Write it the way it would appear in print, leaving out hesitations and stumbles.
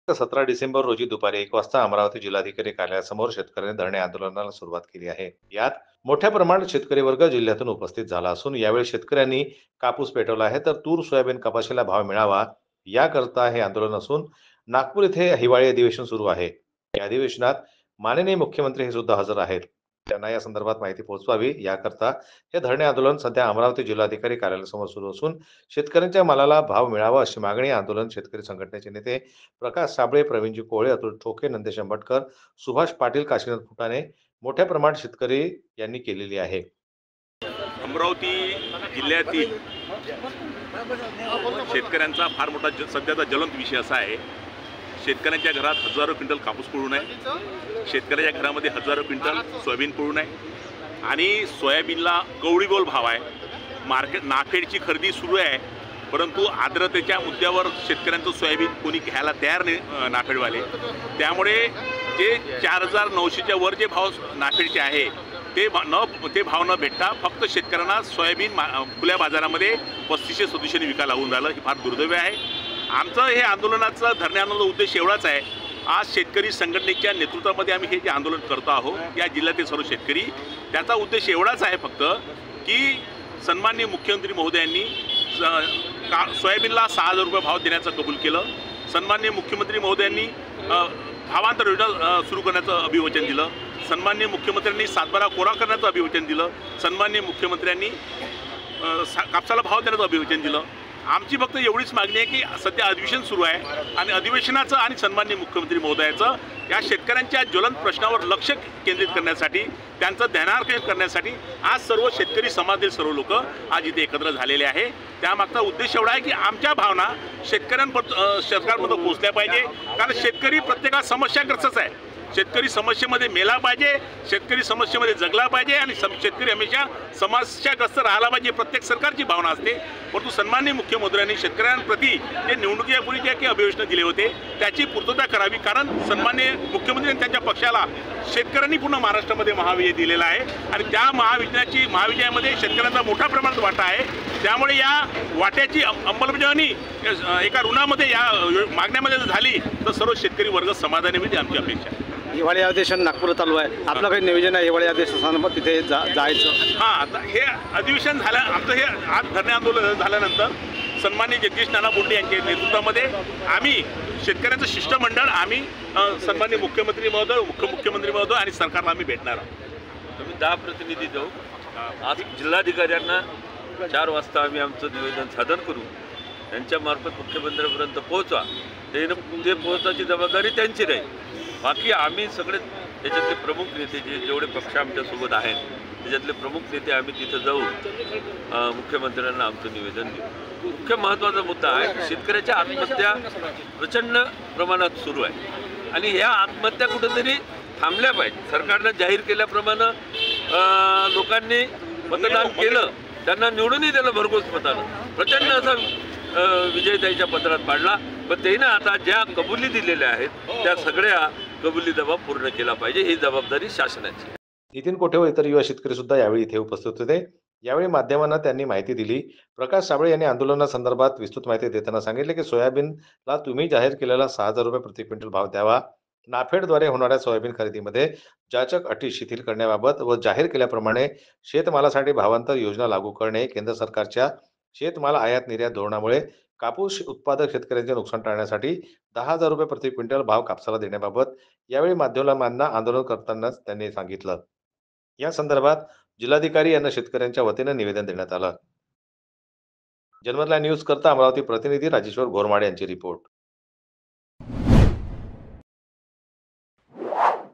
17 डिसेंबर रोजी दुपारी 1 वाजता अमरावती जिल्हाधिकारी कार्यालयासमोर शेतकऱ्यांनी धरणे आंदोलनाला सुरुवात केली आहे. यात मोठ्या प्रमाणात शेतकरी वर्ग जिल्ह्यातून उपस्थित झाला असून यावेळी शेतकऱ्यांनी कापूस पेटवला आहे, तर तूर, सोयाबीन, कपाशीला भाव मिळावा याकरता हे आंदोलन असून नागपूर येथे हिवाळी अधिवेशन सुरू आहे. या अधिवेशनात माननीय मुख्यमंत्री हे सुद्धा हजर आहेत. त्यांना या संदर्भात माहिती पोहोचवावी याकरता हे धरणे आंदोलन सध्या अमरावती जिल्हाधिकारी कार्यालयासमोर सुरू असून शेतकऱ्यांच्या मालाला भाव मिळावा अशी मागणी आंदोलन शेतकरी संघटनेचे नेते प्रकाश साबळे, प्रवीणजी कोळे, अतुल ठोके, नंदेश अंबटकर, सुभाष पाटील, काशीनाथ फुटाणे मोठ्या प्रमाणात शेतकरी यांनी केलेली आहे. अमरावती जिल्ह्यातील शेतकऱ्यांचा फार मोठा सध्याचा ज्वलंत विषय असा आहे. शेतकऱ्यांच्या घरात हजारो क्विंटल कापूस पडून आहे, शेतकऱ्याच्या घरामध्ये हजारो क्विंटल सोयाबीन पडून आहे आणि सोयाबीनला कवडीबोल भाव आहे. मार्केट नाफेडची खरेदी सुरू आहे, परंतु आर्द्रतेच्या मुद्द्यावर शेतकऱ्यांचं सोयाबीन कोणी घ्यायला तयार नाही नाफेडवाले. त्यामुळे जे 4,900च्या वर जे भाव नाफेडचे आहे ते भाव न भेटता फक्त शेतकऱ्यांना सोयाबीन खुल्या बाजारामध्ये 3500-3700 विकायला लागून राहिलं. ही फार दुर्दैव आहे. आमचं हे आंदोलनाचा धरणे आंदोलनाचा उद्देश एवढाच आहे. आज शेतकरी संघटनेच्या नेतृत्वामध्ये आम्ही हे जे आंदोलन करतो आहोत, या जिल्ह्यातील सर्व शेतकरी, त्याचा उद्देश एवढाच आहे फक्त की सन्माननीय मुख्यमंत्री महोदयांनी सोयाबीनला 6,000 रुपये भाव देण्याचं कबूल केलं. सन्माननीय मुख्यमंत्री महोदयांनी भावांतर योजना सुरू करण्याचं अभिवचन दिलं. सन्माननीय मुख्यमंत्र्यांनी सातबारा कोरा करण्याचं अभिवचन दिलं. सन्माननीय मुख्यमंत्र्यांनी कापसाला भाव देण्याचं अभिवचन दिलं. आमची फक्त एवढीच मागणी आहे की सध्या अधिवेशन सुरू आहे आणि अधिवेशनाचं आणि सन्माननीय मुख्यमंत्री महोदयाचं या शेतकऱ्यांच्या ज्वलंत प्रश्नावर लक्ष केंद्रित करण्यासाठी, त्यांचं ध्यानाकर्षण करण्यासाठी आज सर्व शेतकरी समाजातील सर्व लोक आज इथे एकत्र झालेले आहे. त्यामागचा उद्देश एवढा आहे की आमच्या भावना सरकारपर्यंत पोहोचल्या पाहिजे. कारण शेतकरी प्रत्येकात समस्याग्रस्तच आहे. शेतकरी समस्येमध्ये मेला पाहिजे, शेतकरी समस्येमध्ये जगला पाहिजे आणि शेतकरी हमेशा समस्याग्रस्त राहायला पाहिजे, प्रत्येक सरकारची भावना असते. परंतु सन्माननीय मुख्यमंत्र्यांनी शेतकऱ्यांप्रती जे निवडणुकीपूर्वी जे काही अभिवचन दिले होते त्याची पूर्तता करावी. कारण सन्माननीय मुख्यमंत्र्यांनी त्यांच्या पक्षाला शेतकऱ्यांनी पूर्ण महाराष्ट्रामध्ये महाविजय दिलेला आहे आणि त्या महाविजयामध्ये शेतकऱ्यांचा मोठ्या प्रमाणात वाटा आहे. त्यामुळे या वाट्याची अंमलबजावणी एका ऋणामध्ये या मागण्यामध्ये झाली तर सर्व शेतकरी वर्ग समाधानी होईल, आमची अपेक्षा आहे. हिवाळी अधिवेशन नागपूर चालू आहे. आपलं काही नियोजन आहे हिवाळी अधिवेशनासंदर्भात तिथे जायचं? हां, आता हे अधिवेशन झालं आमचं. हे आज धरणे आंदोलन झाल्यानंतर सन्माननीय जगदीश नाना बोंडे यांच्या नेतृत्वामध्ये आम्ही शेतकऱ्यांचं शिष्टमंडळ आम्ही सन्माननीय मुख्यमंत्री महोदय, उपमुख्यमंत्री महोदय आणि सरकारला आम्ही भेटणार आहोत. आम्ही 10 प्रतिनिधी जाऊ. आज जिल्हाधिकाऱ्यांना 4 वाजता आम्ही आमचं निवेदन सादर करू. त्यांच्यामार्फत मुख्यमंत्र्यांपर्यंत पोहोचवा. ते पोहोचायची जबाबदारी त्यांची राहील. बाकी आम्ही सगळे त्याच्यातले प्रमुख नेते जेवढे पक्ष आमच्यासोबत आहेत त्याच्यातले प्रमुख नेते आम्ही तिथं जाऊ मुख्यमंत्र्यांना आमचं निवेदन देऊ. मुख्य महत्त्वाचा मुद्दा आहे की शेतकऱ्याच्या आत्महत्या प्रचंड प्रमाणात सुरू आहे आणि ह्या आत्महत्या कुठंतरी थांबल्या पाहिजे. सरकारनं जाहीर केल्याप्रमाणे लोकांनी मतदान केलं, त्यांना निवडूनही दिलं भरघोस मतानं. प्रचंड असा विजय त्याच्या पत्रात पाडला. पण त्यानं आता ज्या कबुली दिलेल्या आहेत त्या सगळ्या कबुली जबाब पूर्ण केला पाहिजे, ही जबाबदारी शासनाची. नितीन कोठे व इतर युवा शेतकरी सुद्धा यावेळी इथे उपस्थित होते. यावेळी माध्यमांना त्यांनी माहिती दिली. प्रकाश साबळे यांनी आंदोलनासंदर्भात विस्तृत माहिती देताना सांगितले की सोयाबीनला तुम्ही जाहीर केलेला 6,000 रुपये प्रति क्विंटल भाव द्यावा. नाफेडद्वारे होणाऱ्या सोयाबीन खरेदीमध्ये जाचक अटी शिथिल करण्याबाबत व जाहीर केल्याप्रमाणे शेतमालासाठी भावांतर योजना लागू करणे. केंद्र सरकारच्या शेतमाल आयात निर्यात धोरणामुळे कापूस उत्पादक शेतकऱ्यांचे नुकसान टाळण्यासाठी 10,000 रुपये प्रति क्विंटल भाव कापसाला देण्याबाबत यावेळी माध्यमांना आंदोलन करतानाच त्यांनी सांगितलं. या संदर्भात जिल्हाधिकारी यांना शेतकऱ्यांच्या वतीने निवेदन देण्यात आलं. जनमत लाईव्ह न्यूज करता अमरावती प्रतिनिधी राजेश्वर घोरमाडे यांची रिपोर्ट.